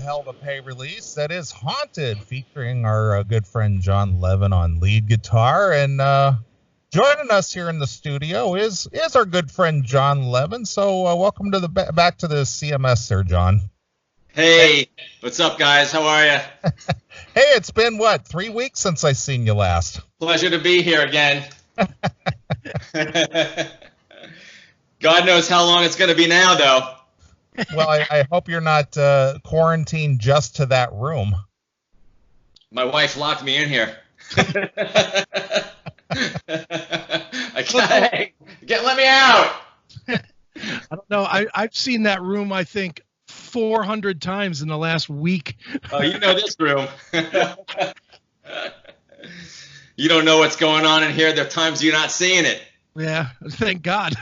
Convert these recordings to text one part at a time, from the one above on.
hell of a pay release that is Haunted, featuring our good friend John Levin on lead guitar. And joining us here in the studio is our good friend John Levin. So welcome to back to the CMS there, John. Hey, what's up, guys? How are you? Hey, it's been, 3 weeks since I seen you last? Pleasure to be here again. God knows how long it's going to be now, though. Well, I hope you're not quarantined just to that room. My wife locked me in here. I can't let me out. I don't know. I've seen that room, I think, 400 times in the last week. Oh, you know this room. You don't know what's going on in here. There are times you're not seeing it. Yeah, thank God.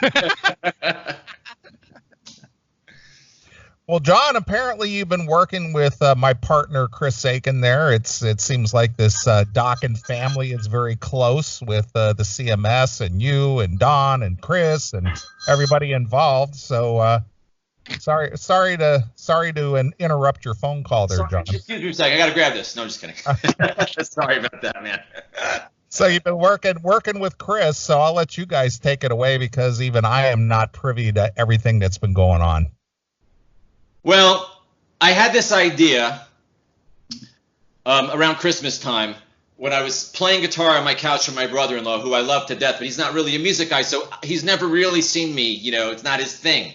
Well, John, apparently you've been working with my partner, Chris Aiken there. It seems like this Dokken family is very close with the CMS and you and Don and Chris and everybody involved. So sorry to interrupt your phone call there, John. Excuse me a second. I got to grab this. No, I'm just kidding. Sorry about that, man. So you've been working with Chris, so I'll let you guys take it away because even I am not privy to everything that's been going on. Well, I had this idea around Christmas time when I was playing guitar on my couch with my brother-in-law, who I love to death, but he's not really a music guy, so he's never really seen me. It's not his thing.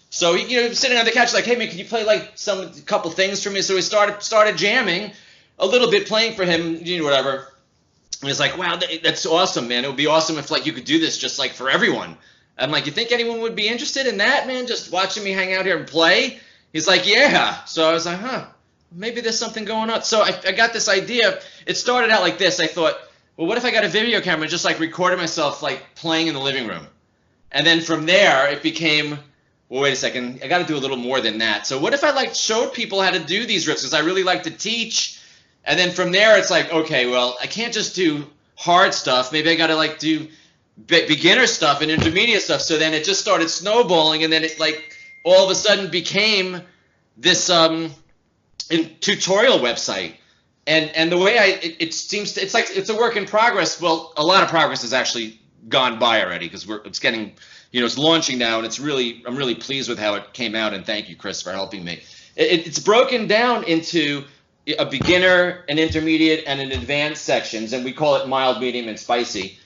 So he, sitting on the couch like, hey man, can you play like a couple things for me? So we started jamming a little bit, playing for him, whatever. And he's like, wow, that's awesome, man. It would be awesome if like you could do this just like for everyone. I'm like, you think anyone would be interested in that, man? Just watching me hang out here and play? He's like, yeah. So I was like, maybe there's something going on. So I got this idea. It started out like this. I thought, well, what if I got a video camera and just like recorded myself like playing in the living room? And then from there it became, well, wait a second, I got to do a little more than that. So what if I like showed people how to do these riffs? Because I really like to teach. And then from there it's like, okay, well, I can't just do hard stuff. Maybe I got to like do beginner stuff and intermediate stuff. So then it just started snowballing, and then it like all of a sudden became this tutorial website. And the way it seems to, it's a work in progress. Well, a lot of progress has actually gone by already because it's getting, it's launching now, and I'm really pleased with how it came out, and thank you, Chris, for helping me. It's broken down into a beginner, an intermediate, and an advanced sections, and we call it mild, medium, and spicy.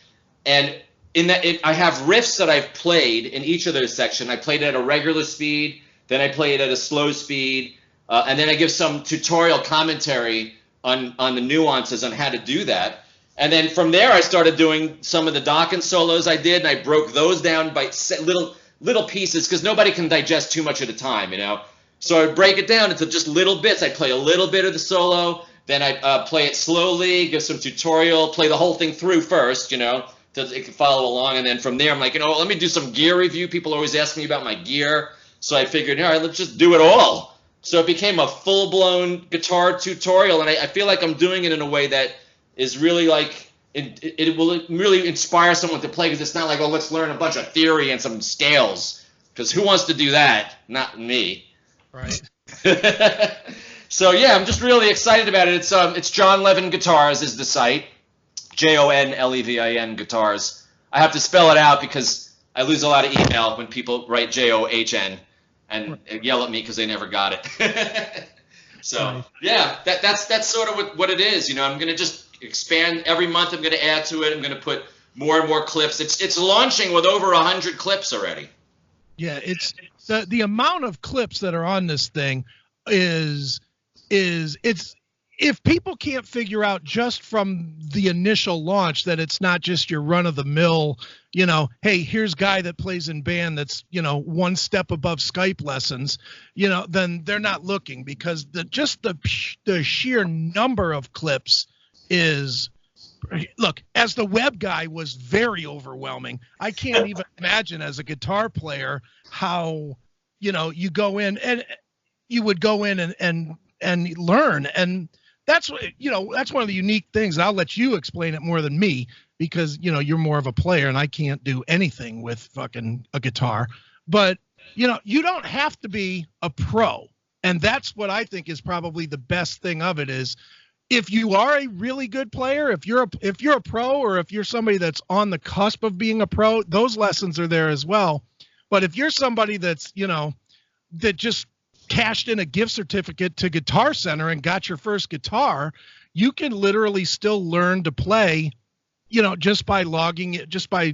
And in that, I have riffs that I've played in each of those sections. I played it at a regular speed, then I play it at a slow speed, and then I give some tutorial commentary on the nuances on how to do that. And then from there, I started doing some of the Dokken solos I did, and I broke those down by little pieces because nobody can digest too much at a time, So I would break it down into just little bits. I play a little bit of the solo, then I play it slowly, give some tutorial, play the whole thing through first, so it can follow along. And then from there, I'm like, let me do some gear review. People always ask me about my gear. So I figured, all right, let's just do it all. So it became a full-blown guitar tutorial, and I feel like I'm doing it in a way that is really like, it will really inspire someone to play, because it's not like, oh, let's learn a bunch of theory and some scales, because who wants to do that? Not me. Right. So yeah, I'm just really excited about it. It's John Levin Guitars is the site, JONLEVIN Guitars. I have to spell it out because I lose a lot of email when people write JOHN and yell at me because they never got it. So yeah, that's sort of what it is. I'm going to just expand every month. I'm going to add to it. I'm going to put more and more clips. It's launching with over 100 clips already. Yeah, it's the amount of clips that are on this thing is if people can't figure out just from the initial launch that it's not just your run of the mill, hey, here's a guy that plays in band that's, one step above Skype lessons, then they're not looking, because the sheer number of clips is, look, as the web guy, was very overwhelming. I can't even imagine as a guitar player how, you go in and you would go in and learn. And that's one of the unique things. I'll let you explain it more than me, because, you're more of a player and I can't do anything with fucking a guitar. But, you don't have to be a pro And that's what I think is probably the best thing of it is, if you are a really good player, if you're a pro, or if you're somebody that's on the cusp of being a pro, those lessons are there as well. But if you're somebody that's, that just cashed in a gift certificate to Guitar Center and got your first guitar, you can literally still learn to play, just by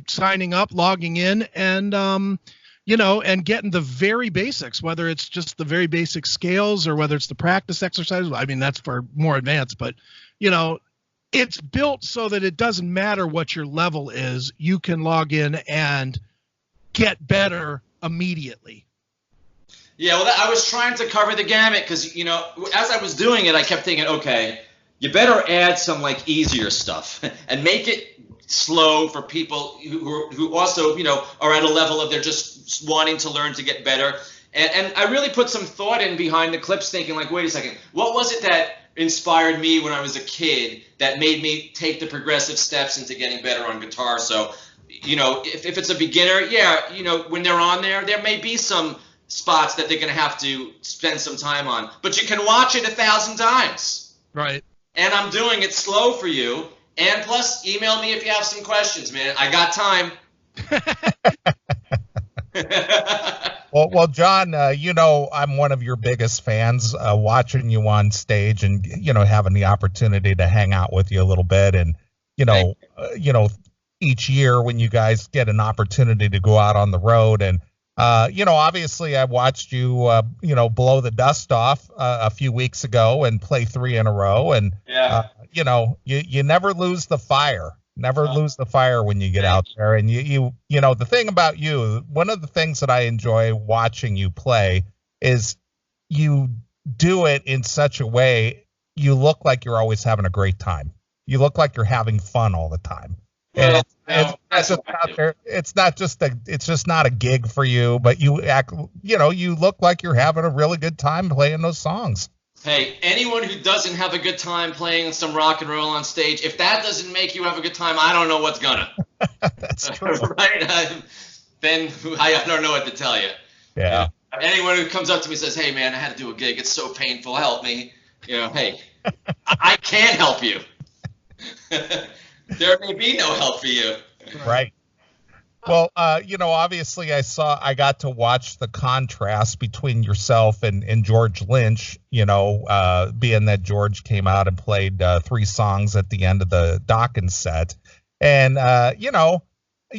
signing up, logging in, and and getting the very basics, whether it's just the very basic scales or whether it's the practice exercises. I mean, that's for more advanced, but it's built so that it doesn't matter what your level is. You can log in and get better immediately. Yeah, well, I was trying to cover the gamut because, as I was doing it, I kept thinking, okay, you better add some easier stuff and make it slow for people who also, are at a level of they're just wanting to learn to get better. And I really put some thought in behind the clips, thinking wait a second, what was it that inspired me when I was a kid that made me take the progressive steps into getting better on guitar? So, if it's a beginner, when they're on there may be some spots that they're going to have to spend some time on, but you can watch it 1,000 times. Right. And I'm doing it slow for you. And plus, email me if you have some questions, man. I got time. Well, John, I'm one of your biggest fans, watching you on stage and, having the opportunity to hang out with you a little bit. And, each year when you guys get an opportunity to go out on the road and, obviously I watched you, blow the dust off a few weeks ago and play 3 in a row. And, you never lose the fire. Never lose the fire when you get out there. And the thing about you, one of the things that I enjoy watching you play is you do it in such a way you look like you're always having a great time. You look like you're having fun all the time. And it's just not a gig for you, but you act, you look like you're having a really good time playing those songs. Hey, anyone who doesn't have a good time playing some rock and roll on stage, if that doesn't make you have a good time, I don't know what's gonna. That's true. Right? Then I don't know what to tell you. Yeah. Anyone who comes up to me and says, "Hey, man, I had to do a gig. It's so painful. Help me." Hey, I can't help you. There may be no help for you. Right. Well, obviously I got to watch the contrast between yourself and George Lynch, being that George came out and played 3 songs at the end of the Dokken set. And,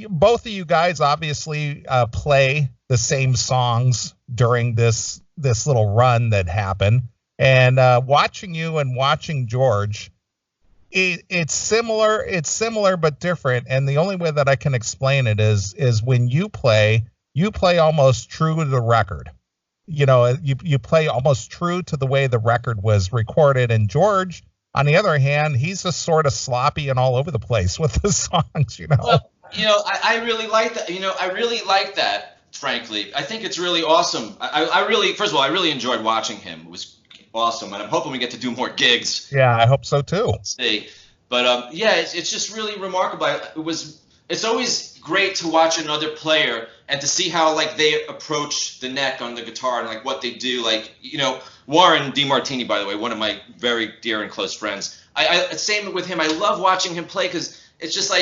both of you guys obviously play the same songs during this little run that happened. And watching you and watching George, it's similar but different, and the only way that I can explain it is when you play almost true to the record. You play almost true to the way the record was recorded. And George, on the other hand, he's just sort of sloppy and all over the place with the songs. Well, I really like that. I really like that. Frankly, I think it's really awesome. First of all, I really enjoyed watching him. It was awesome, and I'm hoping we get to do more gigs. Yeah, I hope so too. Let's see. But it's just really remarkable. It's always great to watch another player and to see how they approach the neck on the guitar and what they do. Warren DeMartini, by the way, one of my very dear and close friends. Same with him. I love watching him play because it's just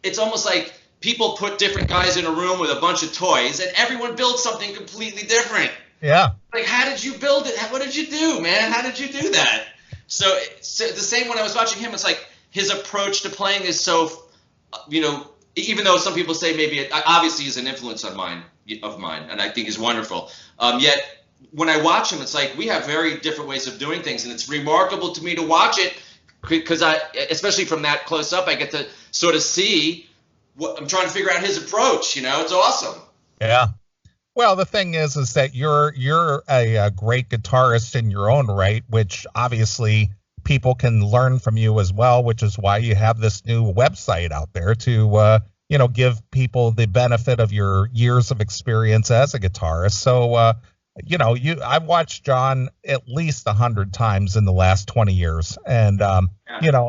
it's almost like people put different guys in a room with a bunch of toys and everyone builds something completely different. Yeah. How did you build it? What did you do, man? How did you do that? So the same when I was watching him, it's his approach to playing is so, even though some people say maybe obviously he's an influence of mine, and I think he's wonderful. Yet when I watch him, it's we have very different ways of doing things, and it's remarkable to me to watch it because especially from that close up, I get to sort of see what I'm trying to figure out his approach. It's awesome. Yeah. Well, the thing is that you're a great guitarist in your own right, which obviously people can learn from you as well, which is why you have this new website out there to, give people the benefit of your years of experience as a guitarist. So, I've watched John at least 100 times in the last 20 years. And,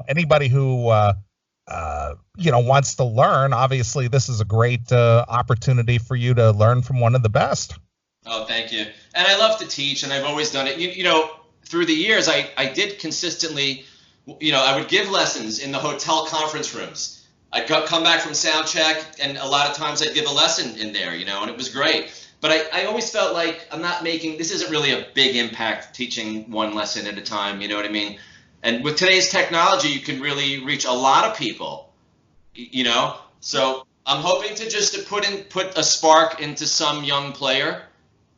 anybody who, wants to learn, obviously this is a great opportunity for you to learn from one of the best. Oh, thank you. And I love to teach, and I've always done it. You know, through the years, I did consistently, you know, I would give lessons in the hotel conference rooms. I'd come back from sound check, and a lot of times I'd give a lesson in there, you know, and it was great. But I always felt like I'm not making, this isn't really a big impact teaching one lesson at a time, you know what I mean? And with today's technology, you can really reach a lot of people, you know? So I'm hoping to just put a spark into some young player,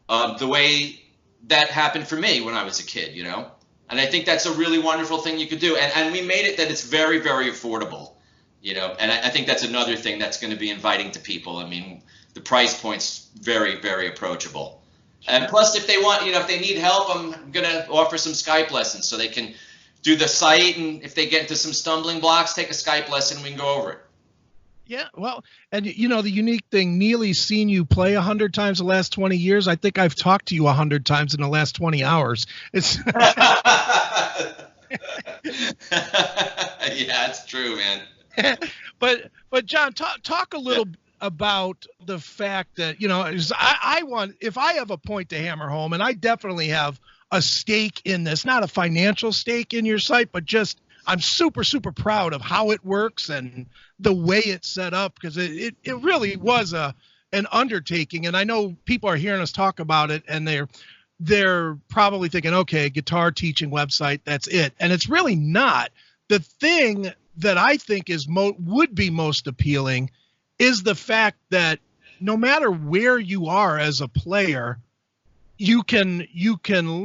the way that happened for me when I was a kid, you know? And I think that's a really wonderful thing you could do. And we made it that it's very, very affordable, you know? And I think that's another thing that's going to be inviting to people. I mean, the price point's very, very approachable. And plus, if they want, you know, if they need help, I'm going to offer some Skype lessons so they can do the site. And if they get into some stumbling blocks, take a Skype lesson and we can go over it. Yeah, well, and you know, the unique thing, Neely's seen you play 100 times the last 20 years. I think I've talked to you 100 times in the last 20 hours. It's Yeah, it's true, man. but John, talk a little about the fact that, you know, I want, if I have a point to hammer home, and I definitely have a stake in this, not a financial stake in your site, but just I'm super, super proud of how it works and the way it's set up, because it really was an undertaking. And I know people are hearing us talk about it and they're probably thinking, okay, guitar teaching website, that's it. And it's really not. The thing that I think is would be most appealing is the fact that no matter where you are as a player, you can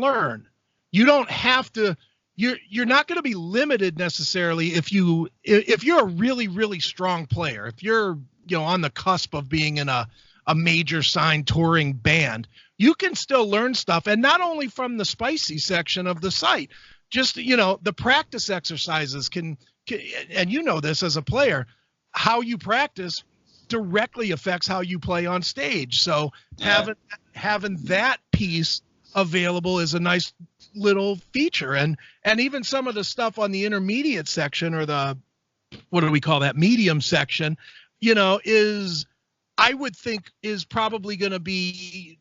learn. You don't have to. You're not going to be limited necessarily if you're a really, really strong player. If you're, you know, on the cusp of being in a major signed touring band, you can still learn stuff, and not only from the spicy section of the site. Just, you know, the practice exercises can, and you know this as a player, how you practice directly affects how you play on stage. So having that piece available is a nice little feature. And even some of the stuff on the intermediate section, or the, what do we call that, medium section, you know, I would think is probably going to be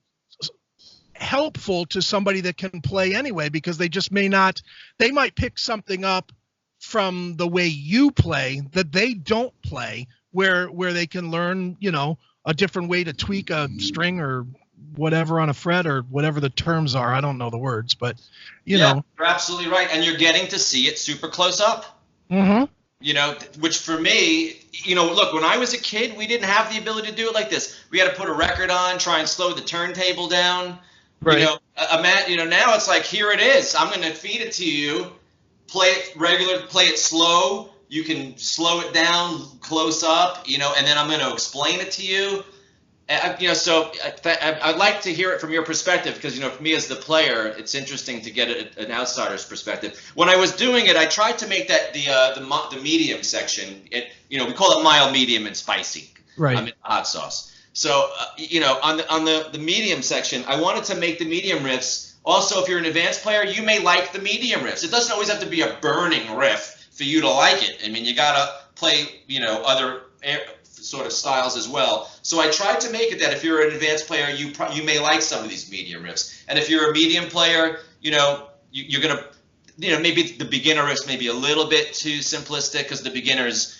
helpful to somebody that can play anyway, because they just they might pick something up from the way you play that they don't play, where they can learn, you know, a different way to tweak a string or whatever on a fret, or whatever the terms are. I don't know the words, but you know. You're absolutely right. And you're getting to see it super close up. Mm-hmm. You know, which for me, you know, look, when I was a kid, we didn't have the ability to do it like this. We had to put a record on, try and slow the turntable down. Right. You know, now it's like, here it is. I'm going to feed it to you. Play it regular, play it slow. You can slow it down close up, you know, and then I'm going to explain it to you. You know, so I'd like to hear it from your perspective, because, you know, for me as the player, it's interesting to get an outsider's perspective. When I was doing it, I tried to make that the medium section. You know, we call it mild, medium, and spicy. Right. I'm in hot sauce. So you know, on the medium section, I wanted to make the medium riffs. Also, if you're an advanced player, you may like the medium riffs. It doesn't always have to be a burning riff for you to like it. I mean, you gotta play, you know, other sort of styles as well. So I tried to make it that if you're an advanced player, you may like some of these medium riffs. And if you're a medium player, you know, you're going to, you know, maybe the beginner riffs may be a little bit too simplistic, because the beginners,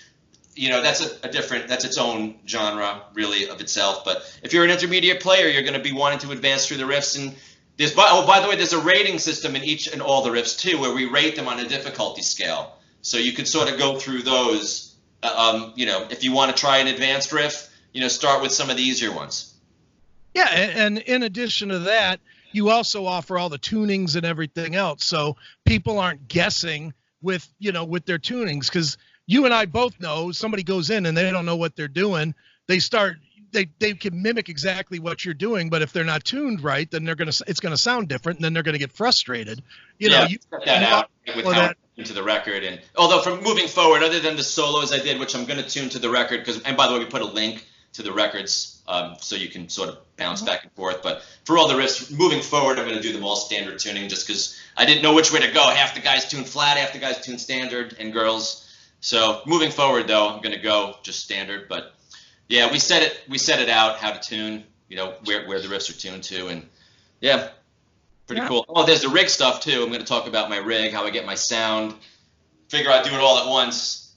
you know, that's that's its own genre really of itself. But if you're an intermediate player, you're going to be wanting to advance through the riffs. And there's, by the way, there's a rating system in all the riffs too, where we rate them on a difficulty scale. So you could sort of go through those. You know, if you want to try an advanced riff, you know, start with some of the easier ones. Yeah, and in addition to that, you also offer all the tunings and everything else, so people aren't guessing with, you know, with their tunings, because you and I both know somebody goes in and they don't know what they're doing. They can mimic exactly what you're doing, but if they're not tuned right, then it's gonna sound different, and then they're gonna get frustrated. You know, you cut that out with how to the record. And although from moving forward, other than the solos I did, which I'm going to tune to the record, and by the way, we put a link to the records so you can sort of bounce back and forth. But for all the riffs moving forward, I'm going to do them all standard tuning, just because I didn't know which way to go. Half the guys tune flat, half the guys tune standard, and girls. So moving forward, though, I'm going to go just standard. But yeah, we set it out how to tune, you know, where the riffs are tuned to, and yeah, pretty cool. Oh, there's the rig stuff too. I'm going to talk about my rig, how I get my sound. Figure I'd do it all at once.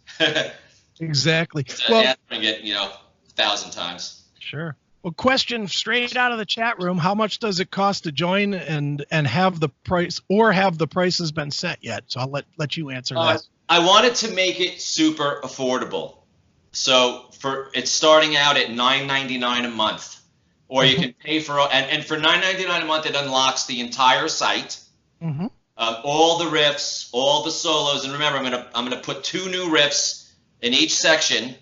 Exactly. Well, I get, you know, 1,000 times. Sure. Well, question straight out of the chat room: how much does it cost to join, and have the price, or have the prices been set yet? So I'll let you answer that. I wanted to make it super affordable, so it's starting out at $9.99 a month, or you can pay for and for $9.99 a month it unlocks the entire site, all the riffs, all the solos, and remember I'm gonna put 2 new riffs in each section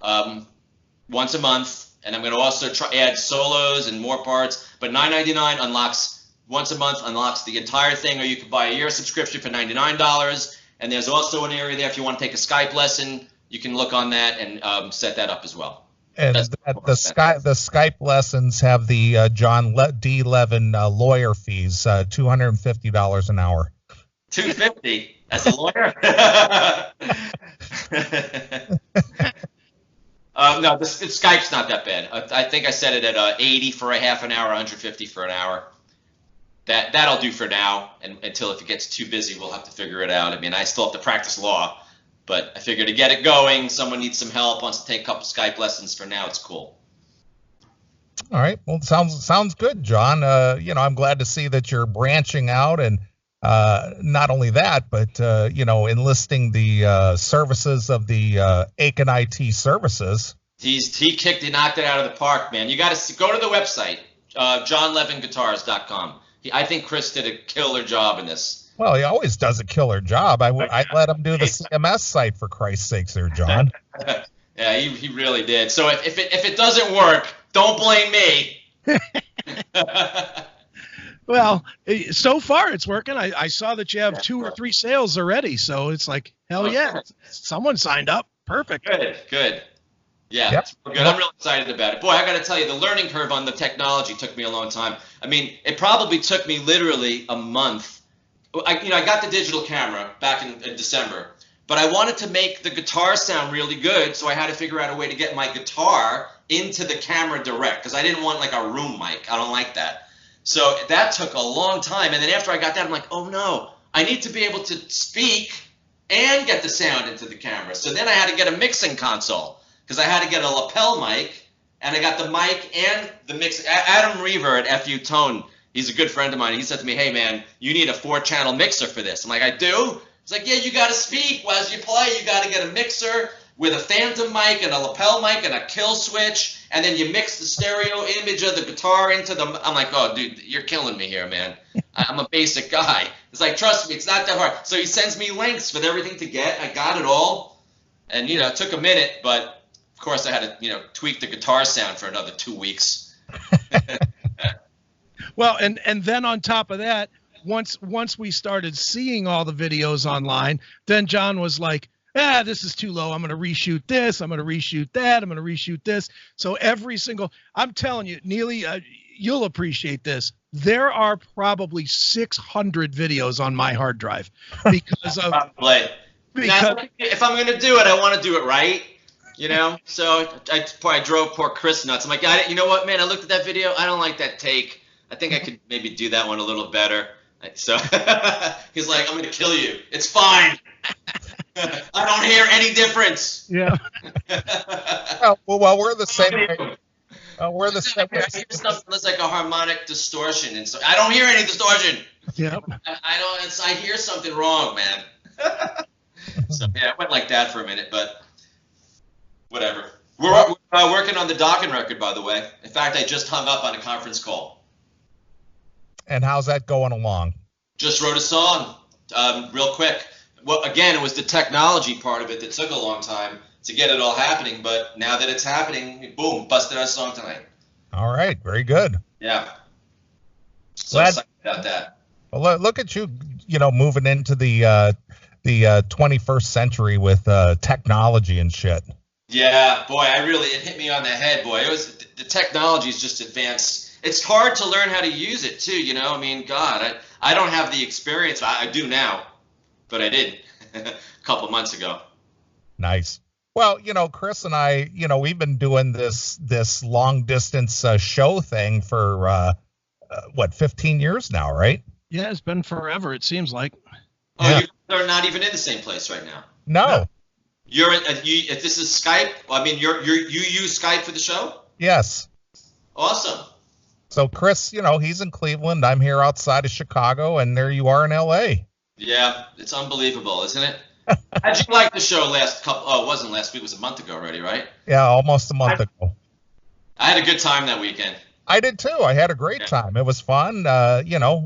once a month. And I'm going to also add solos and more parts. But $9.99 unlocks once a month, unlocks the entire thing. Or you can buy a year subscription for $99. And there's also an area there if you want to take a Skype lesson. You can look on that and set that up as well. And the Skype lessons have the John D. Levin lawyer fees, $250 an hour. $250 as a lawyer? No, Skype's not that bad. I think I set it at 80 for a half an hour, 150 for an hour. That'll do for now, and until if it gets too busy, we'll have to figure it out. I mean, I still have to practice law, but I figure to get it going, someone needs some help, wants to take a couple Skype lessons. For now, it's cool. All right. Well, sounds good, John. You know, I'm glad to see that you're branching out, and not only that, but you know, enlisting the services of the Aiken IT services. He knocked it out of the park, man. You got to go to the website, johnlevinguitars.com. I think Chris did a killer job in this. Well, he always does a killer job. I'd let him do the CMS site, for Christ's sakes, there, John. Yeah, he really did. So if it doesn't work, don't blame me. Well, so far it's working. I saw that you have 2 or 3 sales already, so it's like, hell yeah, someone signed up. Perfect. Good. Yeah, yep. Good. I'm really excited about it. Boy, I got to tell you, the learning curve on the technology took me a long time. I mean, it probably took me literally a month. I got the digital camera back in December, but I wanted to make the guitar sound really good, so I had to figure out a way to get my guitar into the camera direct, because I didn't want like a room mic. I don't like that. So that took a long time. And then after I got that, I'm like, oh no, I need to be able to speak and get the sound into the camera. So then I had to get a mixing console, because I had to get a lapel mic, and I got the mic and the mix. Adam Reaver at FU Tone, he's a good friend of mine. He said to me, hey man, you need a 4-channel mixer for this. I'm like, I do? He's like, yeah, you got to speak as you play. You got to get a mixer with a phantom mic and a lapel mic and a kill switch, and then you mix the stereo image of the guitar into the. I'm like, oh, dude, you're killing me here, man. I'm a basic guy. It's like, trust me, it's not that hard. So he sends me links with everything to get. I got it all, and it took a minute, but of course I had to tweak the guitar sound for another 2 weeks. Well, and then on top of that, once we started seeing all the videos online, then John was like, this is too low. I'm going to reshoot this. I'm going to reshoot that. I'm going to reshoot this. So I'm telling you, Neely, you'll appreciate this. There are probably 600 videos on my hard drive because of. Probably. Now, if I'm going to do it, I want to do it right. So I drove poor Chris nuts. I'm like, you know what, man? I looked at that video. I don't like that take. I think I could maybe do that one a little better. So he's like, I'm going to kill you. It's fine. I don't hear any difference. Yeah. well, we're the same way. We're the same way. I hear stuff that's like a harmonic distortion, and so I don't hear any distortion. Yep. I hear something wrong, man. So yeah, it went like that for a minute, but whatever. We're working on the Dokken record, by the way. In fact, I just hung up on a conference call. And how's that going along? Just wrote a song, real quick. Well, again, it was the technology part of it that took a long time to get it all happening, but now that it's happening, boom, busted out a song tonight. All right, very good. Yeah. So excited about that. Well, look at you, moving into the 21st century with technology and shit. Yeah, boy, it hit me on the head, boy. The technology is just advanced. It's hard to learn how to use it too, I mean, God, I don't have the experience. I do now, but I did a couple months ago. Nice. Well, Chris and I, we've been doing this long distance show thing for what, 15 years now, right? Yeah, it's been forever. It seems like. Oh, Yeah. you're not even in the same place right now. No. You're if this is Skype. I mean, you use Skype for the show. Yes. Awesome. So Chris, he's in Cleveland. I'm here outside of Chicago, and there you are in L.A. Yeah, it's unbelievable, isn't it? How'd you like the show last couple? Oh, it wasn't last week. It was a month ago already, right? Yeah, almost a month ago. I had a good time that weekend. I did too. I had a great time. It was fun.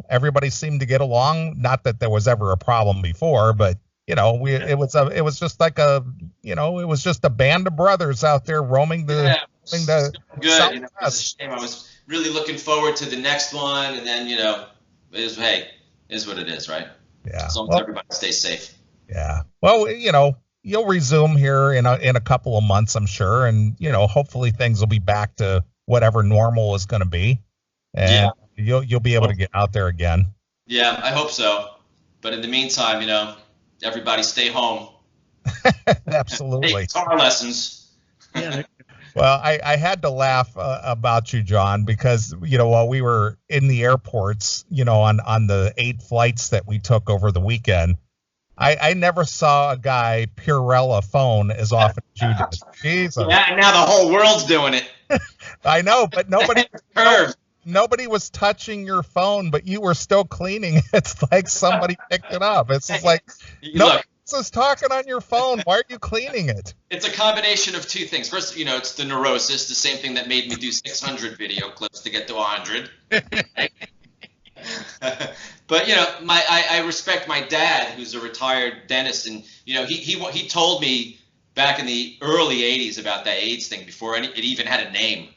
Everybody seemed to get along. Not that there was ever a problem before, but it was just like it was just a band of brothers out there roaming the Good. Southwest. It's a shame. I was really looking forward to the next one, and then it is what it is, right? Yeah. As long as everybody stays safe. Yeah. Well, you'll resume here in a couple of months, I'm sure, and hopefully things will be back to whatever normal is going to be, and you'll be able to get out there again. Yeah, I hope so. But in the meantime, everybody stay home. Absolutely. Take guitar lessons. Yeah. Well, I had to laugh about you, John, because while we were in the airports, on the 8 flights that we took over the weekend, I never saw a guy Purell a phone as often as you did. Jesus. Yeah, and now the whole world's doing it. I know, but nobody was touching your phone, but you were still cleaning. It's like somebody picked it up. It's just like, nobody else is talking on your phone. Why are you cleaning it? It's a combination of two things. First, it's the neurosis, the same thing that made me do 600 video clips to get to 100. But I respect my dad, who's a retired dentist, and he told me back in the early 80s about that AIDS thing before it even had a name,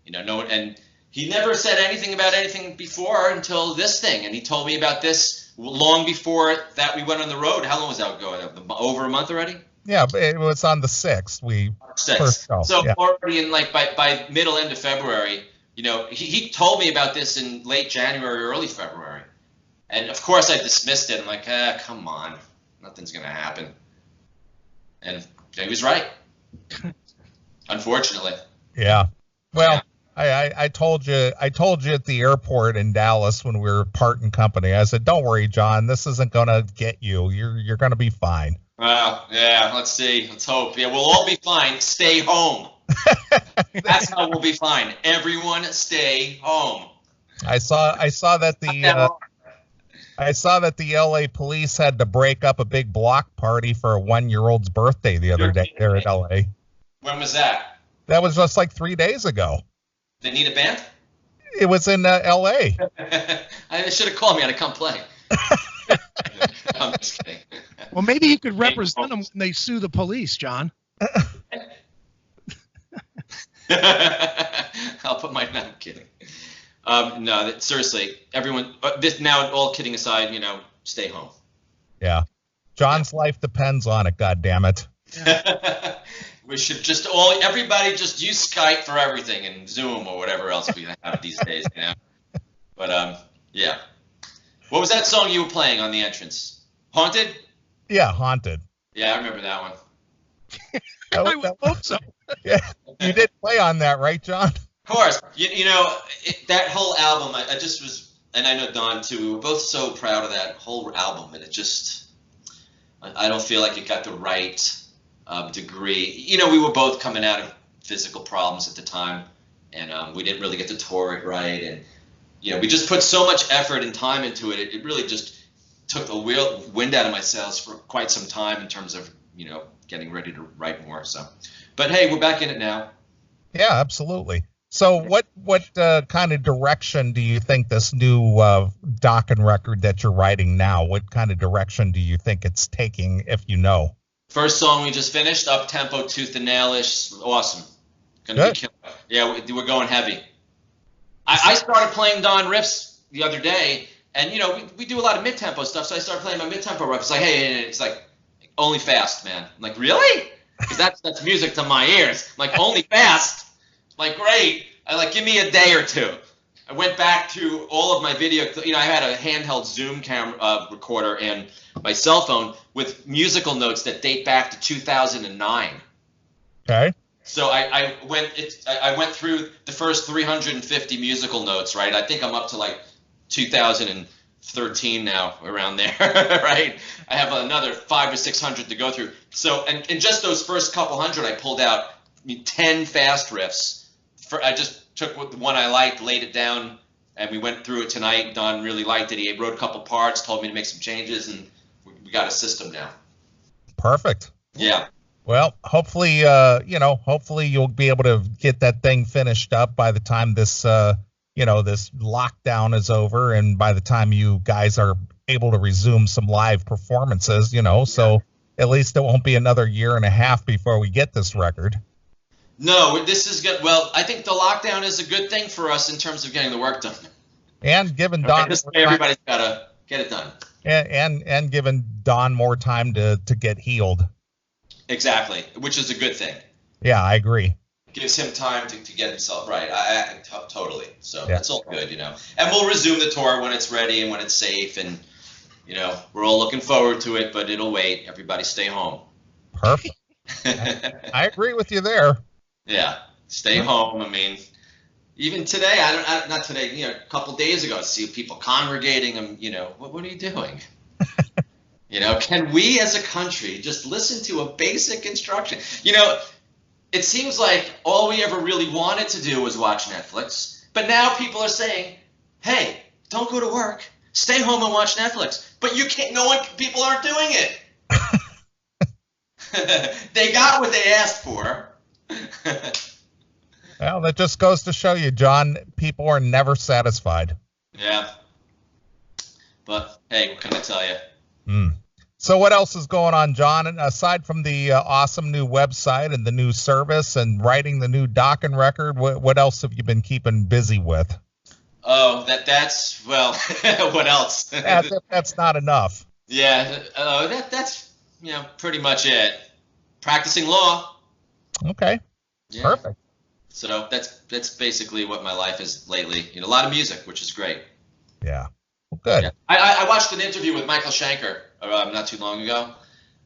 and he never said anything about anything before until this thing, and he told me about this long before that we went on the road. How long was that ago? Over a month already? Yeah, it was on the 6th. Already in by middle end of February. He told me about this in late January, early February. And of course I dismissed it. I'm like, come on, nothing's going to happen. And he was right. Unfortunately. Yeah. Well, yeah. I told you at the airport in Dallas when we were parting company, I said, don't worry, John, this isn't going to get you. You're going to be fine. Well, yeah, let's see. Let's hope. Yeah, we'll all be fine. Stay home. That's how we'll be fine. Everyone stay home. I saw that the LA police had to break up a big block party for a 1-year-old's birthday the other day there in LA. When was that? That was just like 3 days ago. They need a band? It was in LA. I should have called me. I'd have come play. I'm just kidding. Well, maybe you could represent them when they sue the police, John. I'll put my. No, I'm kidding. No, seriously, everyone. Now, all kidding aside, stay home. Yeah, John's life depends on it. God damn it. Yeah. We should everybody just use Skype for everything and Zoom or whatever else we have these days. But yeah. What was that song you were playing on the entrance? Haunted? Yeah, Haunted. Yeah, I remember that one. I would hope so. Yeah, you did play on that, right, John? Of course. That whole album, I just was, and I know Don too, we were both so proud of that whole album, and it just, I don't feel like it got the right degree. We were both coming out of physical problems at the time, and we didn't really get to tour it right, and we just put so much effort and time into it. It really just took the wind out of my sails for quite some time in terms of, getting ready to write more. So, but hey, we're back in it now. Yeah, absolutely. So what kind of direction do you think this new Dokken record that you're writing now, what kind of direction do you think it's taking, if you know? First song we just finished, up tempo, tooth and nail-ish, awesome. Gonna be killer. Yeah, we're going heavy. I started playing Don riffs the other day, and we do a lot of mid-tempo stuff, so I started playing my mid-tempo riffs. It's like, hey, it's like, only fast, man. I'm like, really? Because that's music to my ears. I'm like, only fast? I'm like, great. Give me a day or two. I went back to all of my video. I had a handheld Zoom camera recorder and my cell phone with musical notes that date back to 2009. Okay. So I went through the first 350 musical notes, right? I think I'm up to like 2013 now, around there, right? I have another 500 or 600 to go through. So, and in just those first couple hundred, I pulled out 10 fast riffs. I just took the one I liked, laid it down, and we went through it tonight. Don really liked it. He wrote a couple parts, told me to make some changes, and we got a system now. Perfect. Yeah. Well, hopefully, hopefully you'll be able to get that thing finished up by the time this, this lockdown is over, and by the time you guys are able to resume some live performances, so at least it won't be another year and a half before we get this record. No, this is good. Well, I think the lockdown is a good thing for us in terms of getting the work done. And giving Don, everybody's got to get it done. And giving Don more time to get healed. Exactly, which is a good thing. Yeah, I agree. Gives him time to get himself right. Totally. So that's all good, And we'll resume the tour when it's ready and when it's safe, and we're all looking forward to it. But it'll wait. Everybody, stay home. Perfect. I agree with you there. Yeah, stay home. I mean, even today, not today. A couple days ago, I see people congregating. What are you doing? Can we as a country just listen to a basic instruction? It seems like all we ever really wanted to do was watch Netflix, but now people are saying, hey, don't go to work, stay home and watch Netflix. But you can't, people aren't doing it. They got what they asked for. Well, that just goes to show you, John, people are never satisfied. Yeah. But hey, what can I tell you? So what else is going on, John? And aside from the awesome new website and the new service and writing the new Dokken record, what else have you been keeping busy with? Oh, that's what else? That's not enough. Yeah, that's pretty much it. Practicing law. Okay. Yeah. Perfect. So that's basically what my life is lately. A lot of music, which is great. Yeah. Well, good. Yeah. I watched an interview with Michael Schenker not too long ago.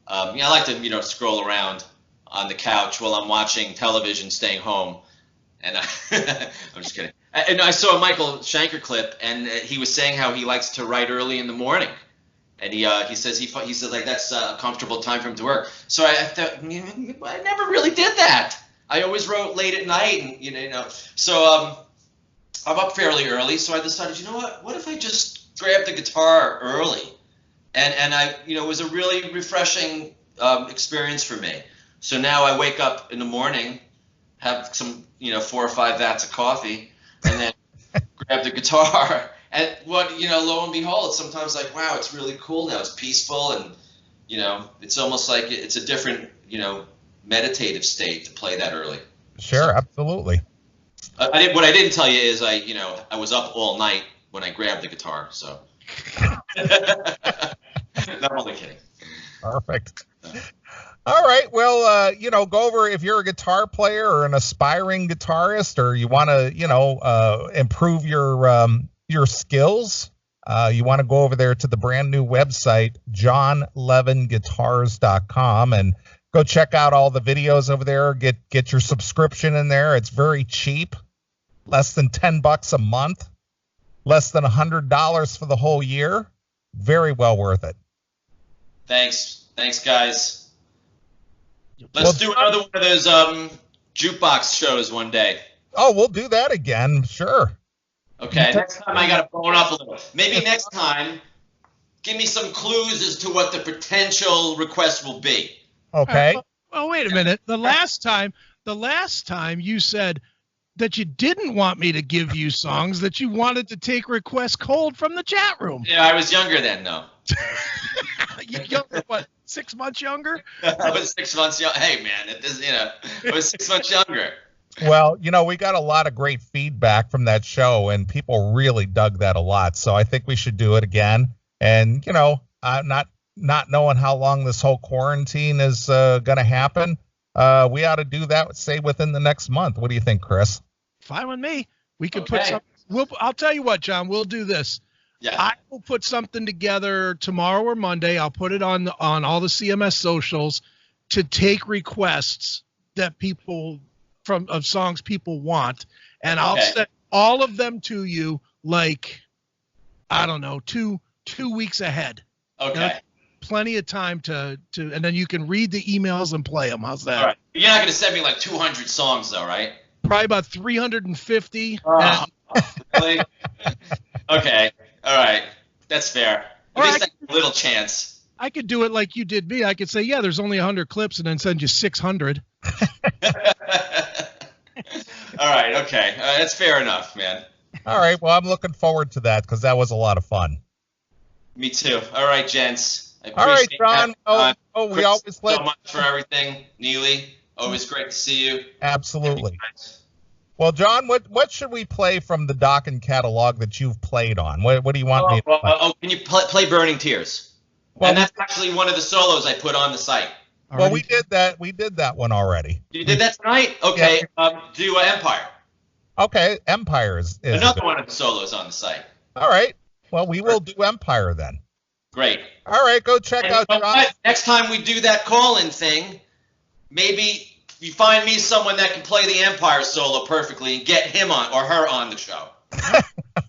I like to scroll around on the couch while I'm watching television, staying home, and I'm just kidding. And I saw a Michael Schenker clip, and he was saying how he likes to write early in the morning, and he says like that's a comfortable time for him to work. So I thought I never really did that. I always wrote late at night, and So I'm up fairly early, so I decided, what if I just grab the guitar early? And I, it was a really refreshing experience for me. So now I wake up in the morning, have some, 4 or 5 vats of coffee, and then grab the guitar. And lo and behold, it's sometimes like, wow, it's really cool now. It's peaceful, and it's almost like it's a different, meditative state to play that early. Sure, absolutely. What I didn't tell you is I was up all night when I grabbed the guitar. So. Not only kidding. Perfect. All right. Well, go over if you're a guitar player or an aspiring guitarist, or you want to, improve your skills. You want to go over there to the brand new website, johnlevinguitars.com, and go check out all the videos over there. Get your subscription in there. It's very cheap, less than $10 a month, less than $100 for the whole year. Very well worth it. Thanks, guys. Let's do another one of those jukebox shows one day. Oh, we'll do that again. Sure. Okay. Next time I got to bone up a little. Maybe next time, give me some clues as to what the potential request will be. Okay. Well, wait a minute. The last time you said that you didn't want me to give you songs, that you wanted to take requests cold from the chat room. Yeah, I was younger then, though. Younger, what, 6 months younger? I was 6 months young. Hey, man, I was 6 months younger. Well, we got a lot of great feedback from that show, and people really dug that a lot. So I think we should do it again. And, not knowing how long this whole quarantine is going to happen, we ought to do that, say, within the next month. What do you think, Chris? Fine with me. We could put some. I'll tell you what, John. We'll do this. Yeah. I will put something together tomorrow or Monday. I'll put it on all the CMS socials to take requests that of songs people want, and I'll send all of them to you like, I don't know, two weeks ahead. Okay. Plenty of time to and then you can read the emails and play them. How's that? All right. You're not going to send me like 200 songs though, right? Probably about 350. Really? Okay. All right. That's fair. At least I have a little chance. I could do it like you did me. I could say, yeah, there's only 100 clips, and then send you 600. All right. Okay. That's fair enough, man. All right. Well, I'm looking forward to that because that was a lot of fun. Me too. All right, gents. All right, John. We always so much for everything. Neely, always great to see you. Absolutely. Well, John, what should we play from the Dokken catalog that you've played on? What do you want me to play? Can you play Burning Tears? Well, and that's actually one of the solos I put on the site. Well, we did that. We did that one already. You did that tonight? Okay. Yeah. Do Empire. Okay, Empire is another one of the solos on the site. All right. Well, we will do Empire then. Great. All right, go check out John. Next time we do that call-in thing, maybe you find me someone that can play the Empire solo perfectly and get him on or her on the show.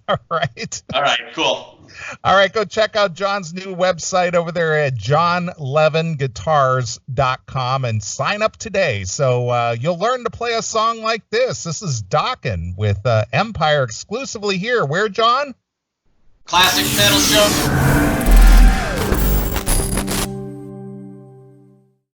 All right. All right, cool. All right, go check out John's new website over there at johnlevinguitars.com and sign up today. So you'll learn to play a song like this. This is Dokken with Empire exclusively here. Where, John? Classic Metal Show.